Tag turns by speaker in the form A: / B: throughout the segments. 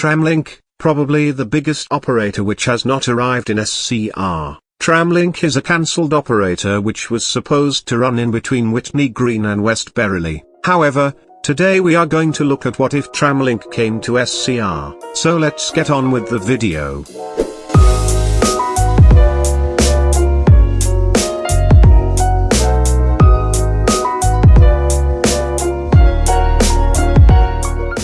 A: Tramlink, probably the biggest operator which has not arrived in SCR. Tramlink is a cancelled operator which was supposed to run in between Whitney Green and West Berrily. However, today we are going to look at what if Tramlink came to SCR. So let's get on with the video.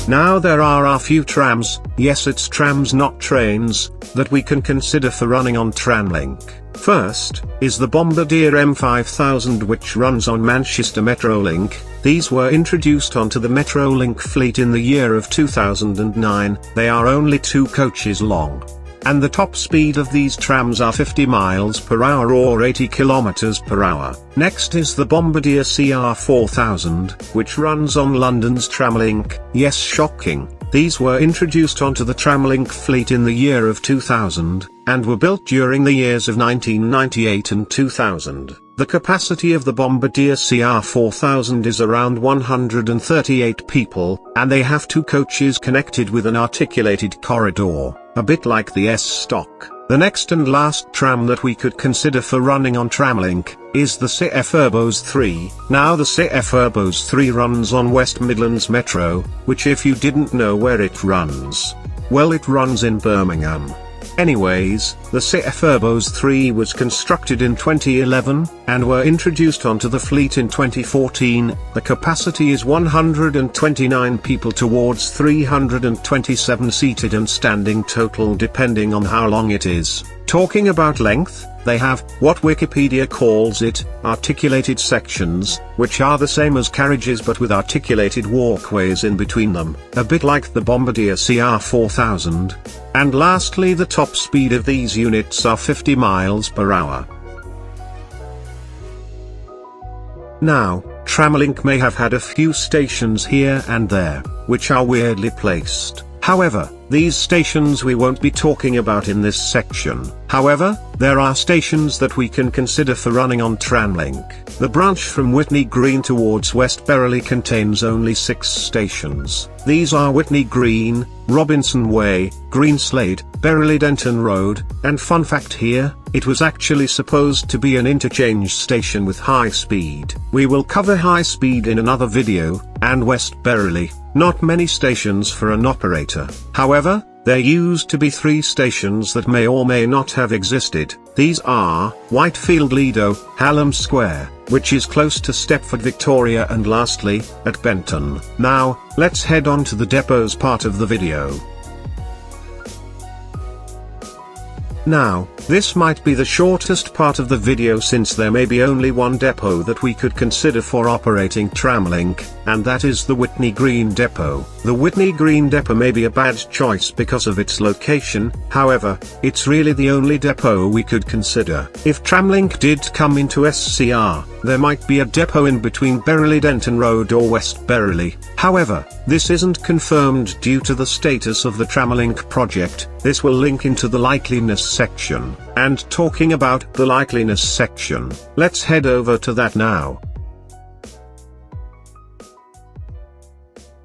A: Now there are a few trams, yes it's trams not trains, that we can consider for running on Tramlink. First, is the Bombardier M5000 which runs on Manchester Metrolink. These were introduced onto the Metrolink fleet in the year of 2009, they are only 2 coaches long. And the top speed of these trams are 50 miles per hour or 80 kilometers per hour. Next is the Bombardier CR4000, which runs on London's Tramlink. Yes, shocking. These were introduced onto the Tramlink fleet in the year of 2000, and were built during the years of 1998 and 2000. The capacity of the Bombardier CR4000 is around 138 people, and they have 2 coaches connected with an articulated corridor, a bit like the S-Stock. The next and last tram that we could consider for running on Tramlink, is the SCR Urbos 3. Now the SCR Urbos 3 runs on West Midlands Metro, which if you didn't know where it runs, well it runs in Birmingham. Anyways, the SCR Urbos 3 was constructed in 2011, and were introduced onto the fleet in 2014, the capacity is 129 people towards 327 seated and standing total depending on how long it is. Talking about length, they have, what Wikipedia calls it, articulated sections, which are the same as carriages but with articulated walkways in between them, a bit like the Bombardier CR4000. And lastly the top speed of these units are 50 miles per hour. Now, Tramlink may have had a few stations here and there, which are weirdly placed. However, these stations we won't be talking about in this section. However, there are stations that we can consider for running on Tramlink. The branch from Whitney Green towards West Berrily contains only 6 stations. These are Whitney Green, Robinson Way, Greenslade, Berrily Denton Road, and fun fact here, it was actually supposed to be an interchange station with high speed. We will cover high speed in another video, and West Berrily, not many stations for an operator. However, there used to be 3 stations that may or may not have existed. These are, Whitefield Lido, Hallam Square, which is close to Stepford Victoria, and lastly, at Benton. Now, let's head on to the depots part of the video. Now, this might be the shortest part of the video since there may be only one depot that we could consider for operating Tramlink, and that is the Whitney Green depot. The Whitney Green depot may be a bad choice because of its location, however, it's really the only depot we could consider. If Tramlink did come into SCR, there might be a depot in between Berrily Denton Road or West Berrily. However, this isn't confirmed due to the status of the Tramlink project. This will link into the likeliness section. And talking about the likeliness section, let's head over to that now.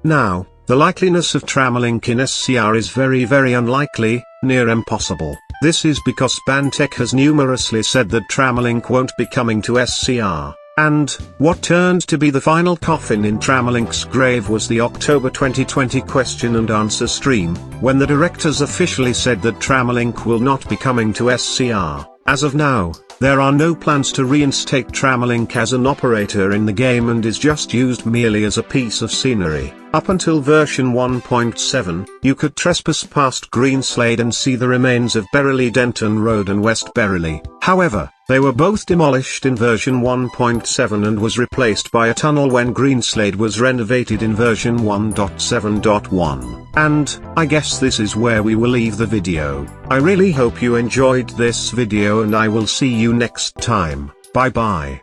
A: Now, the likeliness of Tramlink in SCR is very unlikely, near impossible. This is because Bantech has numerously said that Tramlink won't be coming to SCR. And, what turned to be the final coffin in Tramlink's grave was the October 2020 question and answer stream, when the directors officially said that Tramlink will not be coming to SCR. As of now, there are no plans to reinstate Tramlink as an operator in the game and is just used merely as a piece of scenery. Up until version 1.7, you could trespass past Greenslade and see the remains of Berrily Denton Road and West Berrily. However, they were both demolished in version 1.7 and was replaced by a tunnel when Greenslade was renovated in version 1.7.1. And, I guess this is where we will leave the video. I really hope you enjoyed this video and I will see you next time. Bye bye.